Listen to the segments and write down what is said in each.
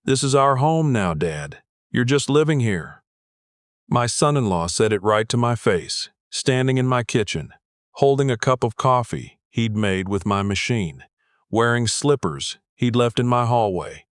"This is our home now, Dad. You're just living here." My son-in-law said it right to my face, standing in my kitchen, holding a cup of coffee he'd made with my machine, wearing slippers he'd left in my hallway.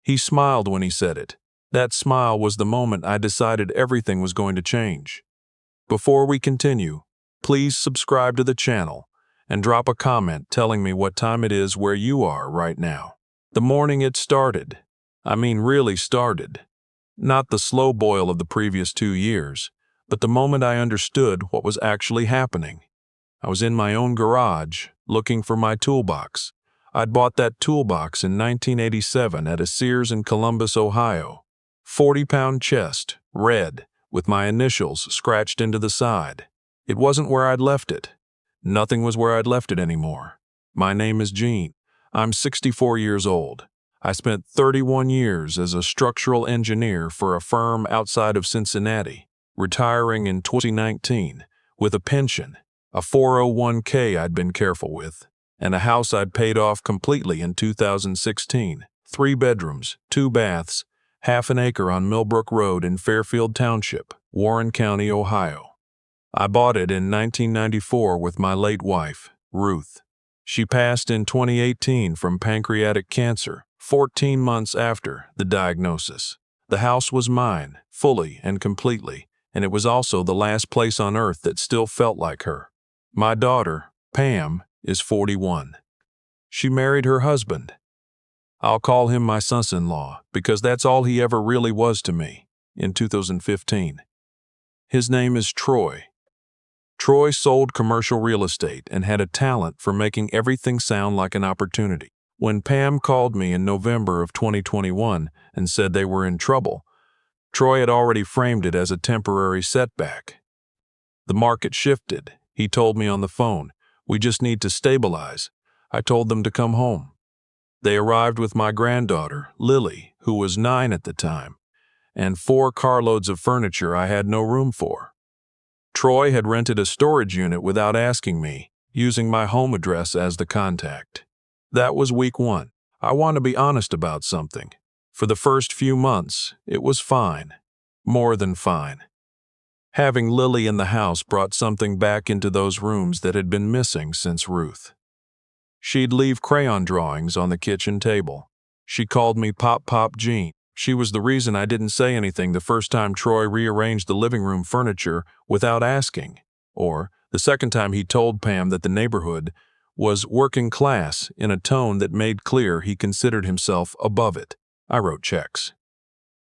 He smiled when he said it. That smile was the moment I decided everything was going to change. Before we continue, please subscribe to the channel and drop a comment telling me what time it is where you are right now. The morning it started. Really started. Not the slow boil of the previous 2 years, but the moment I understood what was actually happening. I was in my own garage, looking for my toolbox. I'd bought that toolbox in 1987 at a Sears in Columbus, Ohio. 40-pound chest, red, with my initials scratched into the side. It wasn't where I'd left it. Nothing was where I'd left it anymore. My name is Gene. I'm 64 years old. I spent 31 years as a structural engineer for a firm outside of Cincinnati, retiring in 2019 with a pension, a 401k I'd been careful with, and a house I'd paid off completely in 2016. 3 bedrooms, 2 baths, half an acre on Millbrook Road in Fairfield Township, Warren County, Ohio. I bought it in 1994 with my late wife, Ruth. She passed in 2018 from pancreatic cancer, 14 months after the diagnosis. The house was mine, fully and completely, and it was also the last place on earth that still felt like her. My daughter, Pam, is 41. She married her husband. I'll call him my son-in-law because that's all he ever really was to me, in 2015. His name is Troy. Troy sold commercial real estate and had a talent for making everything sound like an opportunity. When Pam called me in November of 2021 and said they were in trouble, Troy had already framed it as a temporary setback. The market shifted, he told me on the phone. We just need to stabilize. I told them to come home. They arrived with my granddaughter, Lily, who was 9 at the time, and 4 carloads of furniture I had no room for. Troy had rented a storage unit without asking me, using my home address as the contact. That was week 1. I want to be honest about something. For the first few months, it was fine. More than fine. Having Lily in the house brought something back into those rooms that had been missing since Ruth. She'd leave crayon drawings on the kitchen table. She called me Pop Gene. She was the reason I didn't say anything the first time Troy rearranged the living room furniture without asking, or the second time he told Pam that the neighborhood was working class in a tone that made clear he considered himself above it. I wrote checks.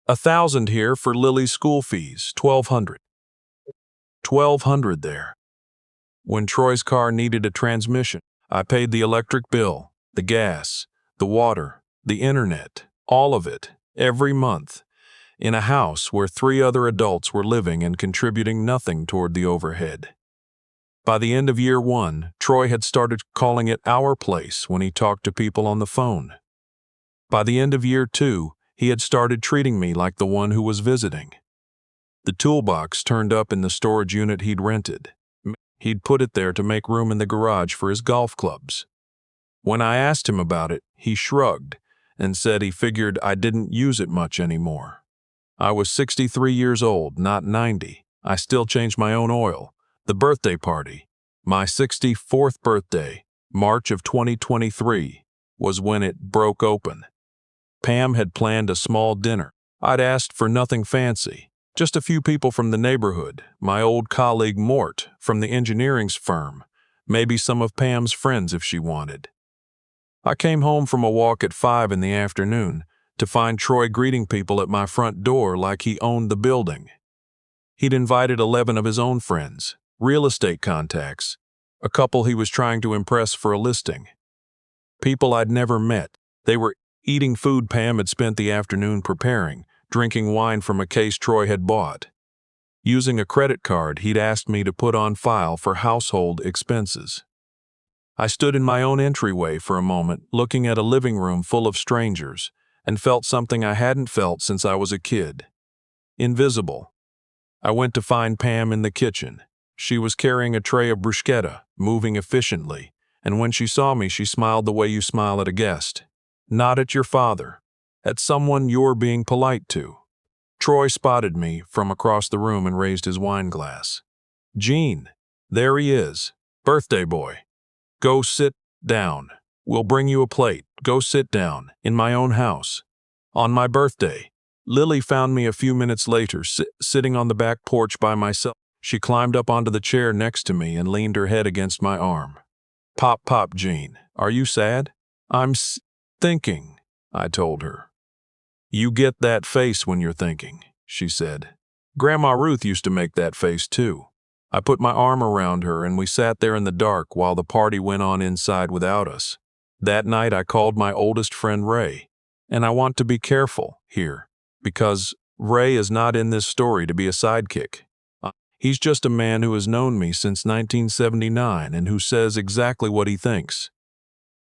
$1,000 here for Lily's school fees, $1,200. $1,200 there. When Troy's car needed a transmission, I paid the electric bill, the gas, the water, the internet, all of it, every month, in a house where 3 other adults were living and contributing nothing toward the overhead. By the end of year 1, Troy had started calling it our place when he talked to people on the phone. By the end of year 2, he had started treating me like the one who was visiting. The toolbox turned up in the storage unit he'd rented. He'd put it there to make room in the garage for his golf clubs. When I asked him about it, he shrugged and said he figured I didn't use it much anymore. I was 63 years old, not 90. I still changed my own oil. The birthday party, my 64th birthday, March of 2023, was when it broke open. Pam had planned a small dinner. I'd asked for nothing fancy, just a few people from the neighborhood, my old colleague Mort from the engineering firm, maybe some of Pam's friends if she wanted. I came home from a walk at 5 in the afternoon to find Troy greeting people at my front door like he owned the building. He'd invited 11 of his own friends, real estate contacts, a couple he was trying to impress for a listing. People I'd never met. They were eating food Pam had spent the afternoon preparing, drinking wine from a case Troy had bought. Using a credit card he'd asked me to put on file for household expenses. I stood in my own entryway for a moment, looking at a living room full of strangers, and felt something I hadn't felt since I was a kid. Invisible. I went to find Pam in the kitchen. She was carrying a tray of bruschetta, moving efficiently, and when she saw me, she smiled the way you smile at a guest. Not at your father. at someone you're being polite to. Troy spotted me from across the room and raised his wine glass. Gene, there he is. Birthday boy. Go sit down. We'll bring you a plate. Go sit down, in my own house. On my birthday. Lily found me a few minutes later, sitting on the back porch by myself. She climbed up onto the chair next to me and leaned her head against my arm. Pop, Gene. Are you sad? I'm thinking, I told her. You get that face when you're thinking, she said. Grandma Ruth used to make that face too. I put my arm around her and we sat there in the dark while the party went on inside without us. That night I called my oldest friend Ray. And I want to be careful here, because Ray is not in this story to be a sidekick. He's just a man who has known me since 1979 and who says exactly what he thinks.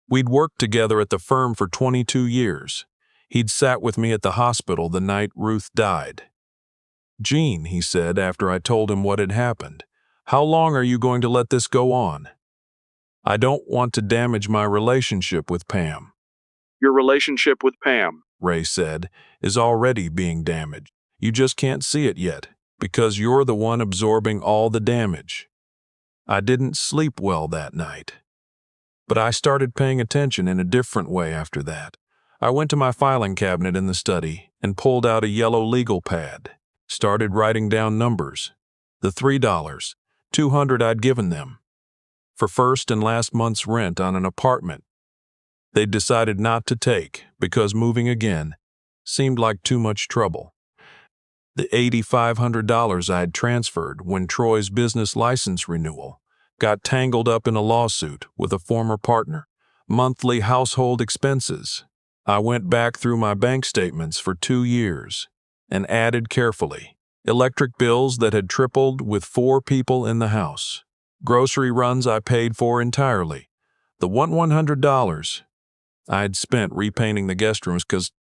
We'd worked together at the firm for 22 years. He'd sat with me at the hospital the night Ruth died. Gene, he said after I told him what had happened, how long are you going to let this go on? I don't want to damage my relationship with Pam. Your relationship with Pam, Ray said, is already being damaged. You just can't see it yet, because you're the one absorbing all the damage. I didn't sleep well that night. But I started paying attention in a different way after that. I went to my filing cabinet in the study and pulled out a yellow legal pad, started writing down numbers. The $3, $200 I'd given them for first and last month's rent on an apartment they'd decided not to take because moving again seemed like too much trouble. The $8,500 I had transferred when Troy's business license renewal got tangled up in a lawsuit with a former partner. Monthly household expenses. I went back through my bank statements for 2 years and added carefully. Electric bills that had tripled with 4 people in the house. Grocery runs I paid for entirely. The $100 I had spent repainting the guest rooms because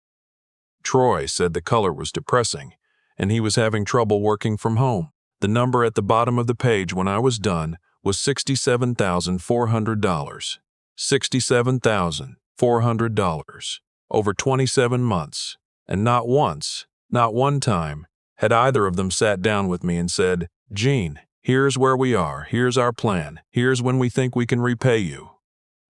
Troy said the color was depressing and he was having trouble working from home. The number at the bottom of the page when I was done was $67,400. $67,400 over 27 months. And not once, not one time, had either of them sat down with me and said, Gene, here's where we are, here's our plan, here's when we think we can repay you.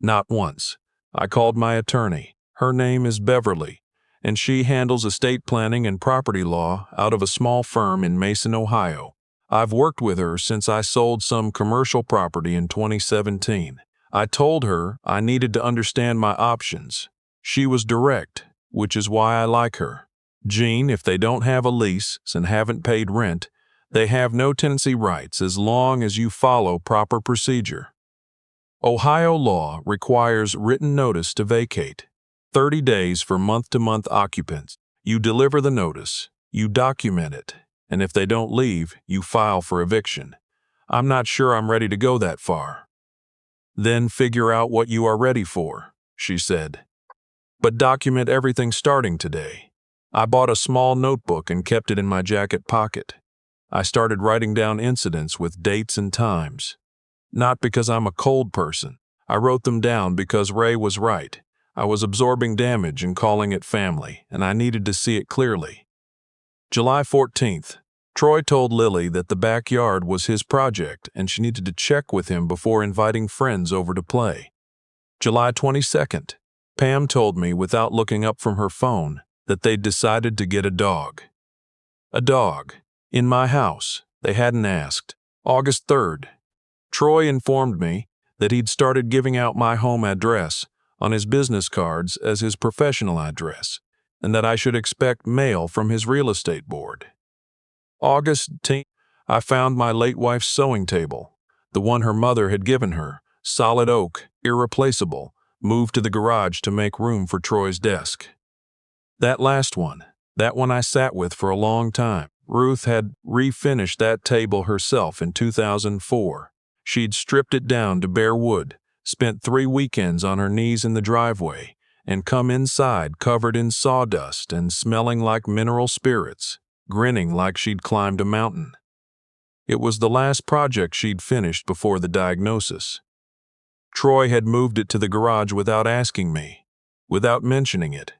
Not once. I called my attorney. Her name is Beverly, and she handles estate planning and property law out of a small firm in Mason, Ohio. I've worked with her since I sold some commercial property in 2017. I told her I needed to understand my options. She was direct, which is why I like her. Gene, if they don't have a lease and haven't paid rent, they have no tenancy rights as long as you follow proper procedure. Ohio law requires written notice to vacate. 30 days for month-to-month occupants. You deliver the notice, you document it, and if they don't leave, you file for eviction. I'm not sure I'm ready to go that far. Then figure out what you are ready for, she said. But document everything starting today. I bought a small notebook and kept it in my jacket pocket. I started writing down incidents with dates and times. Not because I'm a cold person. I wrote them down because Ray was right. I was absorbing damage and calling it family, and I needed to see it clearly. July 14th. Troy told Lily that the backyard was his project and she needed to check with him before inviting friends over to play. July 22nd. Pam told me without looking up from her phone that they'd decided to get a dog. A dog. In my house. They hadn't asked. August 3rd. Troy informed me that he'd started giving out my home address on his business cards as his professional address, and that I should expect mail from his real estate board. August 10th. I found my late wife's sewing table, the one her mother had given her, solid oak, irreplaceable, moved to the garage to make room for Troy's desk. That last one, that one I sat with for a long time, Ruth had refinished that table herself in 2004. She'd stripped it down to bare wood, spent 3 weekends on her knees in the driveway, and come inside covered in sawdust and smelling like mineral spirits, grinning like she'd climbed a mountain. It was the last project she'd finished before the diagnosis. Troy had moved it to the garage without asking me, without mentioning it.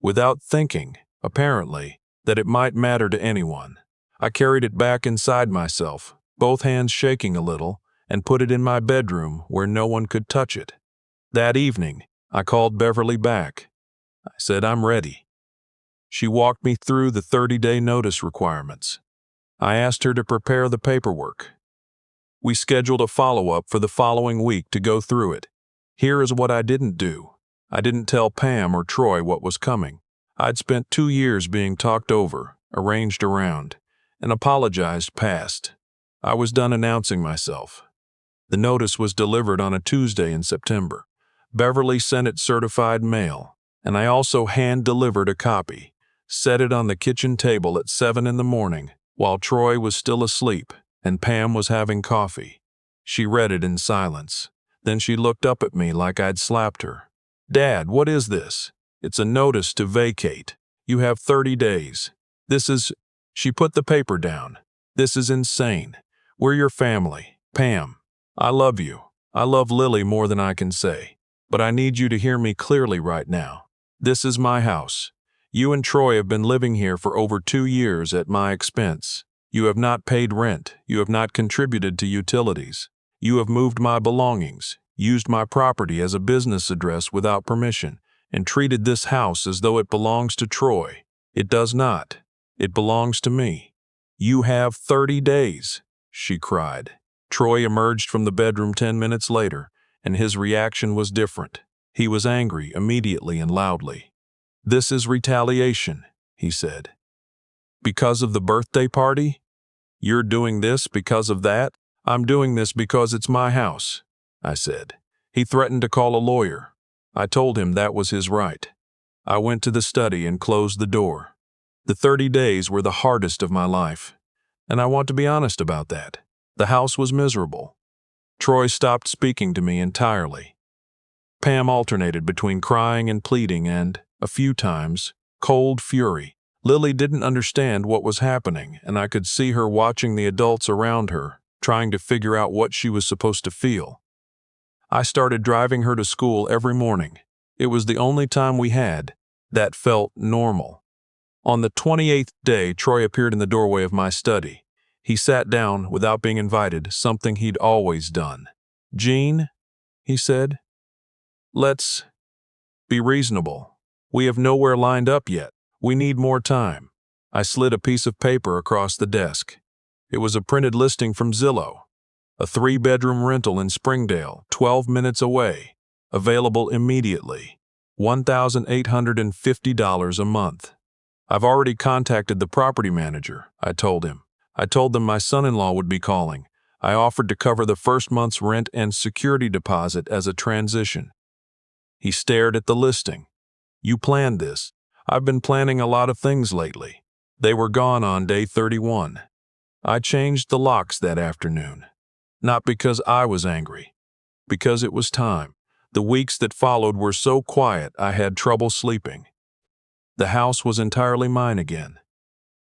without thinking, apparently, that it might matter to anyone. I carried it back inside myself, both hands shaking a little, and put it in my bedroom where no one could touch it. That evening, I called Beverly back. I said, "I'm ready." She walked me through the 30-day notice requirements. I asked her to prepare the paperwork. We scheduled a follow-up for the following week to go through it. Here is what I didn't do. I didn't tell Pam or Troy what was coming. I'd spent 2 years being talked over, arranged around, and apologized past. I was done announcing myself. The notice was delivered on a Tuesday in September. Beverly sent it certified mail, and I also hand-delivered a copy, set it on the kitchen table at 7 in the morning while Troy was still asleep and Pam was having coffee. She read it in silence. Then she looked up at me like I'd slapped her. "Dad, what is this?" "It's a notice to vacate. You have 30 days. This is—" She put the paper down. "This is insane. We're your family. Pam, I love you. I love Lily more than I can say. But I need you to hear me clearly right now. This is my house. You and Troy have been living here for over 2 years at my expense. You have not paid rent. You have not contributed to utilities. You have moved my belongings, used my property as a business address without permission, and treated this house as though it belongs to Troy. It does not. It belongs to me. You have 30 days, she cried. Troy emerged from the bedroom 10 minutes later, and his reaction was different. He was angry immediately and loudly. "This is retaliation," he said. "Because of the birthday party? You're doing this because of that?" "I'm doing this because it's my house," I said. He threatened to call a lawyer. I told him that was his right. I went to the study and closed the door. The 30 days were the hardest of my life, and I want to be honest about that. The house was miserable. Troy stopped speaking to me entirely. Pam alternated between crying and pleading and, a few times, cold fury. Lily didn't understand what was happening, and I could see her watching the adults around her, trying to figure out what she was supposed to feel. I started driving her to school every morning. It was the only time we had that felt normal. On the 28th day, Troy appeared in the doorway of my study. He sat down without being invited, something he'd always done. "Jean," he said, "let's be reasonable. We have nowhere lined up yet. We need more time." I slid a piece of paper across the desk. It was a printed listing from Zillow. A 3-bedroom rental in Springdale, 12 minutes away. Available immediately. $1,850 a month. "I've already contacted the property manager," I told him. I told them my son-in-law would be calling. I offered to cover the first month's rent and security deposit as a transition. He stared at the listing. "You planned this." "I've been planning a lot of things lately." They were gone on day 31. I changed the locks that afternoon. Not because I was angry. Because it was time. The weeks that followed were so quiet I had trouble sleeping. The house was entirely mine again.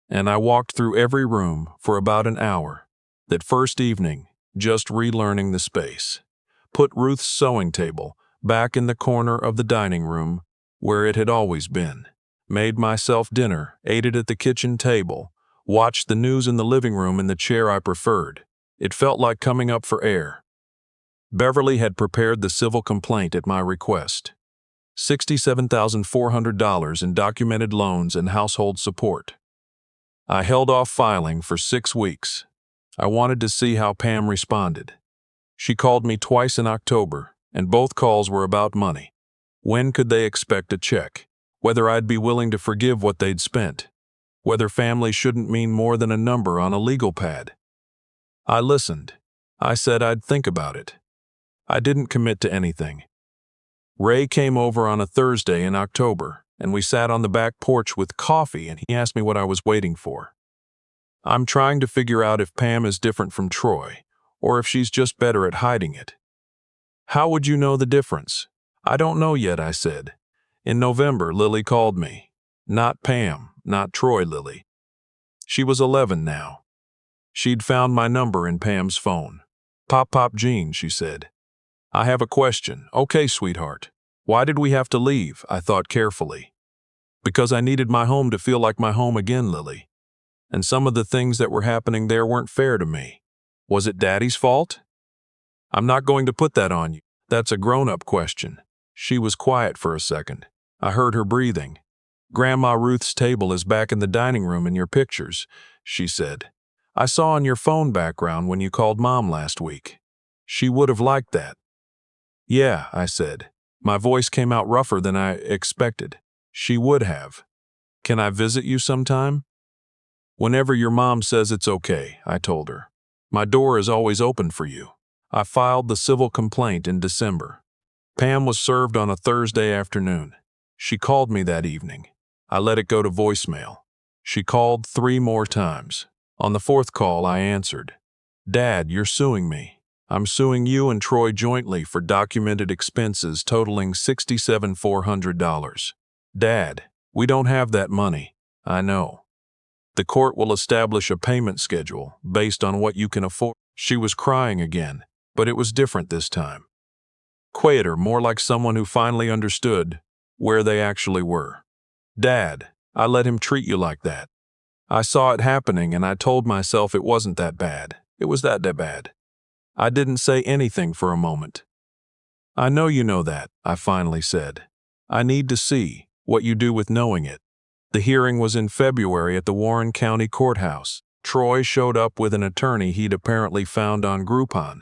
And I walked through every room for about an hour. That first evening, just relearning the space. Put Ruth's sewing table back in the corner of the dining room where it had always been. Made myself dinner, ate it at the kitchen table, watched the news in the living room in the chair I preferred. It felt like coming up for air. Beverly had prepared the civil complaint at my request. $67,400 in documented loans and household support. I held off filing for 6 weeks. I wanted to see how Pam responded. She called me twice in October, and both calls were about money. When could they expect a check? Whether I'd be willing to forgive what they'd spent. Whether family shouldn't mean more than a number on a legal pad. I listened. I said I'd think about it. I didn't commit to anything. Ray came over on a Thursday in October, and we sat on the back porch with coffee, and he asked me what I was waiting for. "I'm trying to figure out if Pam is different from Troy, or if she's just better at hiding it." "How would you know the difference?" "I don't know yet," I said. In November, Lily called me. Not Pam, not Troy Lily. She was 11 now. She'd found my number in Pam's phone. Pop Jean," she said. "I have a question." "Okay, sweetheart." "Why did we have to leave?" I thought carefully. Because I needed my home to feel like my home again, Lily. And some of the things that were happening there weren't fair to me. Was it Daddy's fault? I'm not going to put that on you. That's a grown-up question. She was quiet for a second. I heard her breathing. Grandma Ruth's table is back in the dining room in your pictures, she said. I saw on your phone background when you called Mom last week. She would have liked that. Yeah, I said. My voice came out rougher than I expected. She would have. Can I visit you sometime? Whenever your mom says it's okay, I told her. My door is always open for you. I filed the civil complaint in December. Pam was served on a Thursday afternoon. She called me that evening. I let it go to voicemail. She called 3 more times. On the 4th call, I answered. Dad, you're suing me. I'm suing you and Troy jointly for documented expenses totaling $67,400. Dad, we don't have that money. I know. The court will establish a payment schedule based on what you can afford. She was crying again, but it was different this time. Quieter, more like someone who finally understood where they actually were. Dad, I let him treat you like that. I saw it happening and I told myself it wasn't that bad. It was that bad. I didn't say anything for a moment. I know you know that, I finally said. I need to see what you do with knowing it. The hearing was in February at the Warren County Courthouse. Troy showed up with an attorney he'd apparently found on Groupon.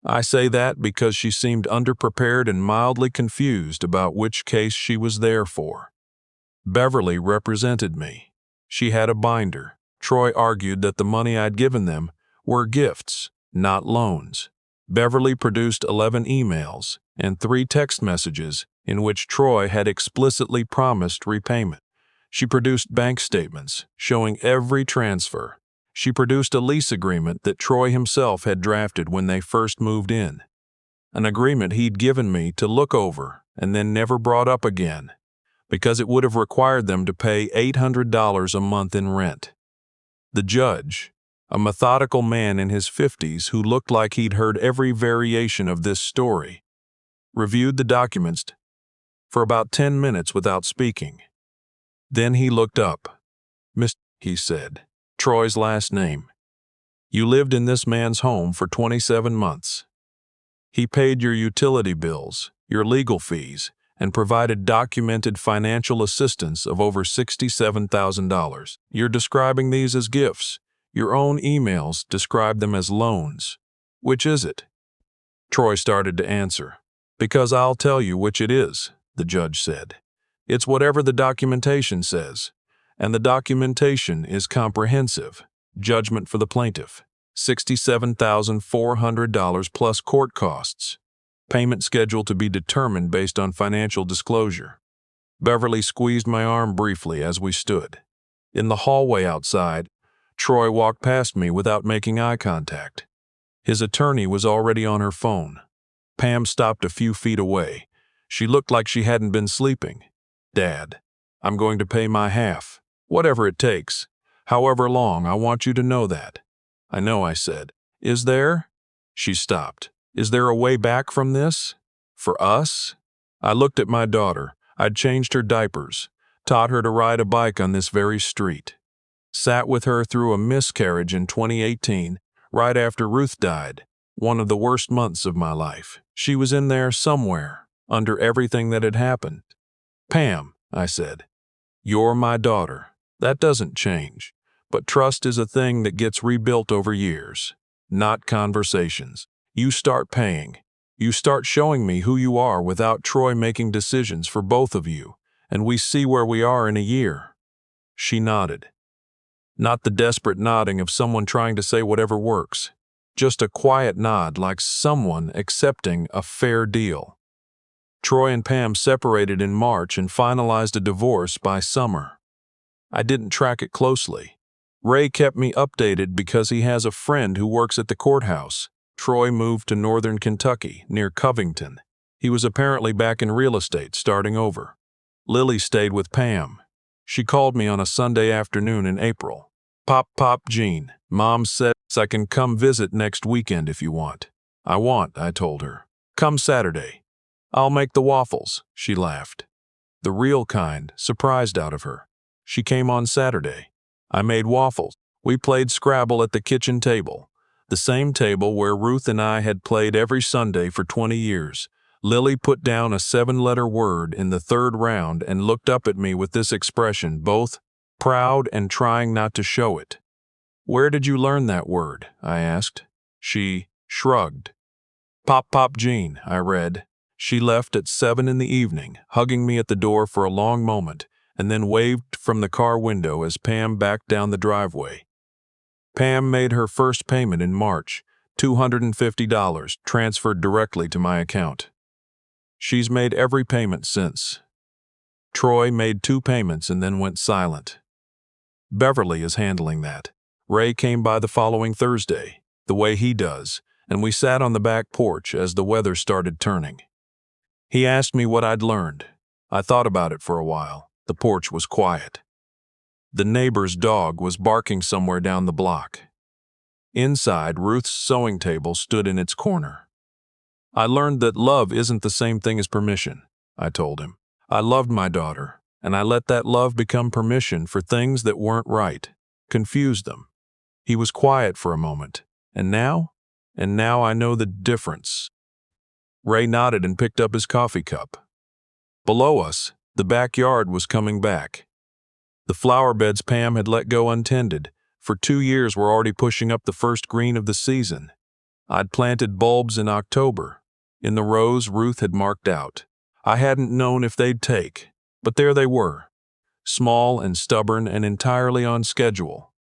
I say that because she seemed underprepared and mildly confused about which case she was there for. Beverly represented me. She had a binder. Troy argued that the money I'd given them were gifts, not loans. Beverly produced 11 emails and 3 text messages in which Troy had explicitly promised repayment. She produced bank statements showing every transfer. She produced a lease agreement that Troy himself had drafted when they first moved in. An agreement he'd given me to look over and then never brought up again, because it would have required them to pay $800 a month in rent. The judge, a methodical man in his 50s who looked like he'd heard every variation of this story, reviewed the documents for about 10 minutes without speaking. Then he looked up. Mr. he said, Troy's last name. You lived in this man's home for 27 months. He paid your utility bills, your legal fees, and provided documented financial assistance of over $67,000. You're describing these as gifts. Your own emails describe them as loans. Which is it? Troy started to answer. Because I'll tell you which it is, the judge said. It's whatever the documentation says, and the documentation is comprehensive. Judgment for the plaintiff, $67,400 plus court costs. Payment schedule to be determined based on financial disclosure. Beverly squeezed my arm briefly as we stood. In the hallway outside, Troy walked past me without making eye contact. His attorney was already on her phone. Pam stopped a few feet away. She looked like she hadn't been sleeping. Dad, I'm going to pay my half, whatever it takes, however long. I want you to know that. I know, I said. Is there? She stopped. Is there a way back from this? For us? I looked at my daughter. I'd changed her diapers, taught her to ride a bike on this very street. Sat with her through a miscarriage in 2018, right after Ruth died, one of the worst months of my life. She was in there somewhere, under everything that had happened. Pam, I said, you're my daughter. That doesn't change. But trust is a thing that gets rebuilt over years, not conversations. You start paying. You start showing me who you are without Troy making decisions for both of you, and we see where we are in a year. She nodded. Not the desperate nodding of someone trying to say whatever works. Just a quiet nod like someone accepting a fair deal. Troy and Pam separated in March and finalized a divorce by summer. I didn't track it closely. Ray kept me updated because he has a friend who works at the courthouse. Troy moved to northern Kentucky, near Covington. He was apparently back in real estate, starting over. Lily stayed with Pam. She called me on a Sunday afternoon in April. Pop, Jean. Mom says I can come visit next weekend if you want. I told her. Come Saturday. I'll make the waffles, she laughed. The real kind, surprised out of her. She came on Saturday. I made waffles. We played Scrabble at the kitchen table, the same table where Ruth and I had played every Sunday for 20 years. Lily put down a 7-letter word in the third round and looked up at me with this expression, both proud and trying not to show it. "Where did you learn that word?" I asked. She shrugged. "Pop Pop Jean," I read. She left at 7 in the evening, hugging me at the door for a long moment, and then waved from the car window as Pam backed down the driveway. Pam made her first payment in March, $250, transferred directly to my account. She's made every payment since. Troy made 2 payments and then went silent. Beverly is handling that. Ray came by the following Thursday, the way he does, and we sat on the back porch as the weather started turning. He asked me what I'd learned. I thought about it for a while. The porch was quiet. The neighbor's dog was barking somewhere down the block. Inside, Ruth's sewing table stood in its corner. "I learned that love isn't the same thing as permission," I told him. "I loved my daughter, and I let that love become permission for things that weren't right, confused them." He was quiet for a moment. And now I know the difference." Ray nodded and picked up his coffee cup. Below us, the backyard was coming back. The flower beds Pam had let go untended for 2 years were already pushing up the first green of the season. I'd planted bulbs in October, in the rows Ruth had marked out. I hadn't known if they'd take, but there they were, small and stubborn and entirely on schedule.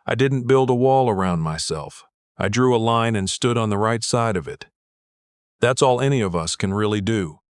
I didn't build a wall around myself. I drew a line and stood on the right side of it. That's all any of us can really do.